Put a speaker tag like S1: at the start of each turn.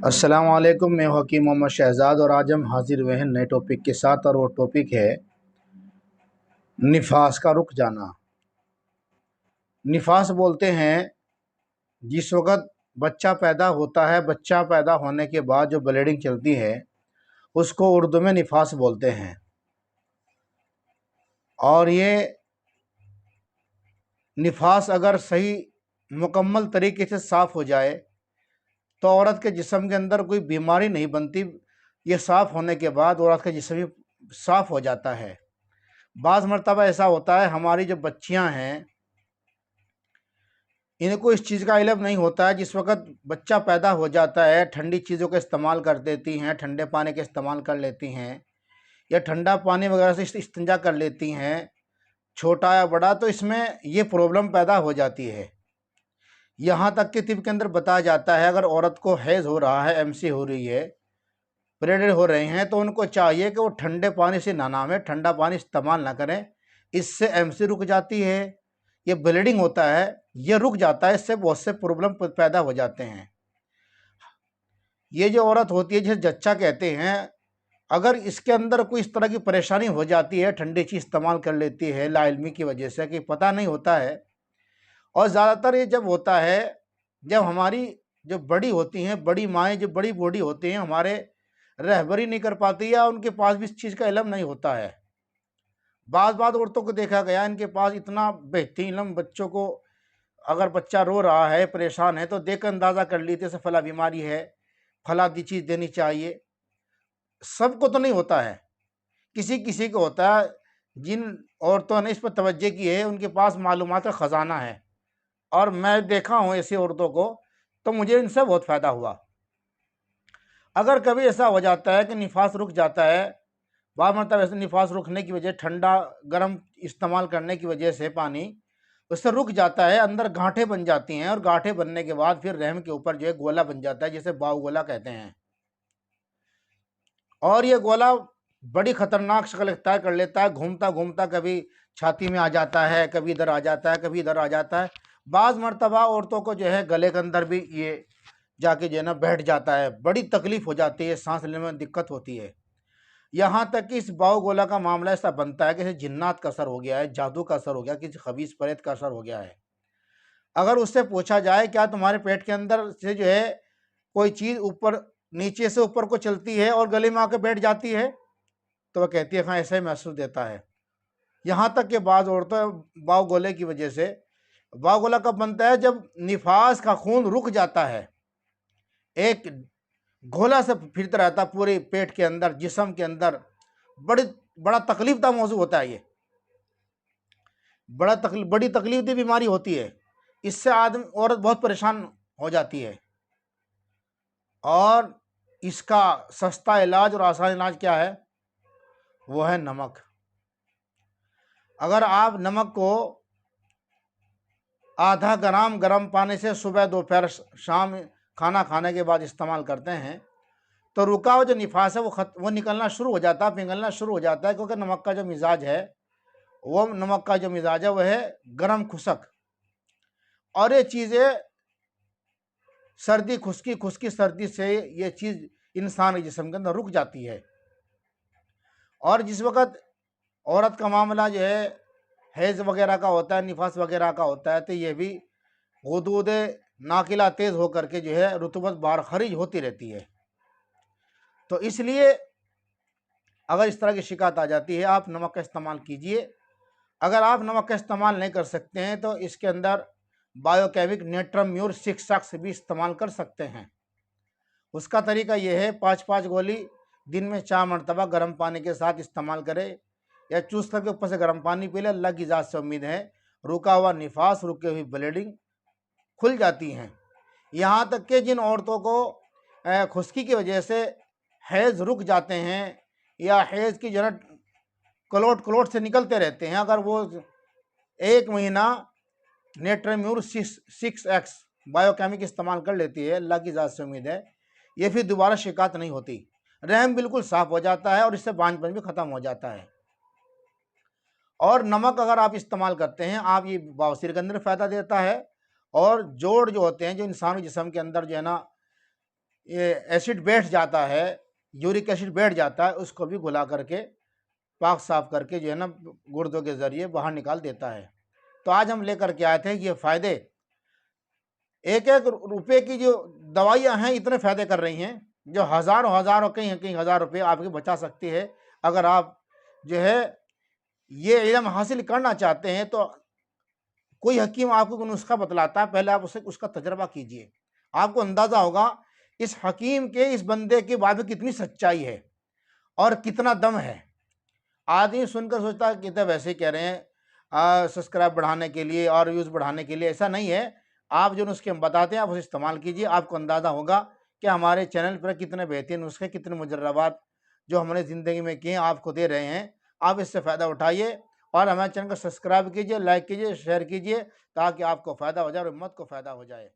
S1: अस्सलाम वालेकुम। मैं हकीम मोहम्मद शहजाद और आज हम हाजिर हुए हैं नए टॉपिक के साथ और वो टॉपिक है निफास का रुक जाना। निफास बोलते हैं जिस वक्त बच्चा पैदा होता है, बच्चा पैदा होने के बाद जो ब्लीडिंग चलती है उसको उर्दू में निफास बोलते हैं। और ये निफास अगर सही मुकम्मल तरीके से साफ़ हो जाए तो औरत के जिस्म के अंदर कोई बीमारी नहीं बनती। ये साफ़ होने के बाद औरत का जिस्म भी साफ़ हो जाता है। बाज़ मरतबा ऐसा होता है हमारी जो बच्चियां हैं इनको इस चीज़ का इल्म नहीं होता है। जिस वक्त बच्चा पैदा हो जाता है ठंडी चीज़ों का इस्तेमाल कर देती हैं, ठंडे पानी का इस्तेमाल कर लेती हैं या ठंडा पानी वगैरह से इस्तिंजा कर लेती हैं, छोटा या बड़ा, तो इसमें ये प्रॉब्लम पैदा हो जाती है। यहाँ तक कि तिब के अंदर बताया जाता है अगर औरत को हैज़ हो रहा है, एमसी हो रही है, पीरियड हो रहे हैं, तो उनको चाहिए कि वो ठंडे पानी से नहाना में ठंडा पानी इस्तेमाल ना करें। इससे एमसी रुक जाती है, ये ब्लीडिंग होता है ये रुक जाता है, इससे बहुत से प्रॉब्लम पैदा हो जाते हैं। ये जो औरत होती है जिसे जच्चा कहते हैं, अगर इसके अंदर कोई इस तरह की परेशानी हो जाती है, ठंडी चीज़ इस्तेमाल कर लेती है लाइलमी की वजह से कि पता नहीं होता है, और ज़्यादातर ये जब होता है जब हमारी जो बड़ी होती हैं, बड़ी माएँ जो बड़ी बूढ़ी होती हैं, हमारे रहबरी नहीं कर पाती या उनके पास भी इस चीज़ का इल्म नहीं होता है। बाज़ औरतों को देखा गया इनके पास इतना बेहतरीन इल्म, बच्चों को अगर बच्चा रो रहा है, परेशान है, तो देख अंदाज़ा कर लेते से फला बीमारी है, फला दी चीज़ देनी चाहिए। सबको तो नहीं होता है, किसी किसी को होता है। जिन औरतों ने इस पर तवज्जो की है उनके पास मालूमात का ख़जाना है, और मैं देखा हूँ ऐसी औरतों को, तो मुझे इनसे बहुत फ़ायदा हुआ। अगर कभी ऐसा हो जाता है कि निफास रुक जाता है, बार मतलब ऐसे निफास रुकने की वजह ठंडा गर्म इस्तेमाल करने की वजह से पानी उससे रुक जाता है, अंदर गांठें बन जाती हैं, और गांठें बनने के बाद फिर रहम के ऊपर जो है गोला बन जाता है, जिसे बाऊ गोला कहते हैं। और ये गोला बड़ी खतरनाक शक्ल इख्तियार कर लेता है, घूमता घूमता कभी छाती में आ जाता है, कभी इधर आ जाता है, कभी इधर आ जाता है। बाज़ मरतबा औरतों को जो है गले के अंदर भी ये जाके जो है ना बैठ जाता है, बड़ी तकलीफ हो जाती है, सांस लेने में दिक्कत होती है। यहाँ तक कि इस बाऊ गोला का मामला ऐसा बनता है कि किसी जिन्नात का असर हो गया है, जादू का असर हो गया, किसी खबीस प्रेत का असर हो गया है। अगर उससे पूछा जाए क्या तुम्हारे पेट के अंदर से जो है कोई चीज़ ऊपर नीचे से ऊपर को चलती है और गले में आकर बैठ जाती है, तो वह कहती है हाँ ऐसा ही महसूस देता है। यहाँ तक कि बाज़ औरतें बाऊ गोले की वजह से, बाऊ गोला कब बनता है जब निफास का खून रुक जाता है, एक घोला से फिरता रहता पूरे पेट के अंदर, जिस्म के अंदर। बड़ी बड़ा तकलीफ का मौजू होता है ये, बड़ी तकलीफ दी बीमारी होती है। इससे आदमी औरत बहुत परेशान हो जाती है, और इसका सस्ता इलाज और आसान इलाज क्या है, वो है नमक। अगर आप नमक को आधा ग्राम गर्म पानी से सुबह दोपहर शाम खाना खाने के बाद इस्तेमाल करते हैं, तो रुका हुआ जो निफास है वो निकलना शुरू हो जाता है, पिघलना शुरू हो जाता है, क्योंकि नमक का जो मिजाज है वह है गर्म खुशक। और ये चीज़ें सर्दी खुश्की खुश्की सर्दी से ये चीज़ इंसान के जिस्म के अंदर रुक जाती है। और जिस वक्त औरत का मामला जो है हैज़ वगैरह का होता है, निफास वगैरह का होता है, तो ये भी गुदूद नाकिला तेज़ होकर के जो है रुतबत बाहर खरिज होती रहती है। तो इसलिए अगर इस तरह की शिकायत आ जाती है, आप नमक का इस्तेमाल कीजिए। अगर आप नमक का इस्तेमाल नहीं कर सकते हैं तो इसके अंदर बायोकेमिक नेट्रम म्यूर 6 भी इस्तेमाल कर सकते हैं। उसका तरीका यह है, 5-5 गोली दिन में 4 मरतबा गर्म पानी के साथ इस्तेमाल करें, या चूस करके ऊपर से गर्म पानी पी ले। अल्लाह की ज़ात से उम्मीद है रुका हुआ निफास, रुकी हुई ब्लीडिंग खुल जाती हैं। यहाँ तक कि जिन औरतों को खुश्की की वजह से हैज़ रुक जाते हैं या हैज़ की जरा क्लोट से निकलते रहते हैं, अगर वो 1 महीना नेट्रम्यूर 6X बायोकेमिक इस्तेमाल कर लेती है, अल्लाह की ज़ात से उम्मीद है ये फिर दोबारा शिकायत नहीं होती। रहम बिल्कुल साफ़ हो जाता है और इससे बांझपन भी ख़त्म हो जाता है। और नमक अगर आप इस्तेमाल करते हैं, आप ये बवासीर के अंदर फ़ायदा देता है, और जोड़ जो होते हैं, जो इंसान के जिस्म के अंदर जो है ना ये एसिड बैठ जाता है, यूरिक एसिड बैठ जाता है, उसको भी घुला करके पाक साफ करके जो है ना गुर्दों के ज़रिए बाहर निकाल देता है। तो आज हम लेकर के आए थे ये फ़ायदे, एक-एक रुपए की जो दवाइयाँ हैं इतने फ़ायदे कर रही हैं, जो हज़ारों-हज़ारों कहीं-कहीं हज़ार रुपए आपके बचा सकती है। अगर आप जो है ये इल्म हासिल करना चाहते हैं तो कोई हकीम आपको कोई नुस्खा बतलाता है, पहले आप उसे उसका तजर्बा कीजिए। आपको अंदाज़ा होगा इस हकीम के, इस बंदे की बात में कितनी सच्चाई है और कितना दम है। आदमी सुनकर सोचता है कि तो वैसे ही कह रहे हैं सब्सक्राइब बढ़ाने के लिए और व्यूज़ बढ़ाने के लिए, ऐसा नहीं है। आप जो नुस्खे हम बताते हैं आप उसे इस्तेमाल कीजिए, आपको अंदाज़ा होगा कि हमारे चैनल पर कितने बेहतरीन नुस्खे, कितने मुजर्रबात जो हमने ज़िंदगी में किए आपको दे रहे हैं। आप इससे फ़ायदा उठाइए और हमारे चैनल को सब्सक्राइब कीजिए, लाइक कीजिए, शेयर कीजिए ताकि आपको फ़ायदा हो जाए और उम्मत को फ़ायदा हो जाए।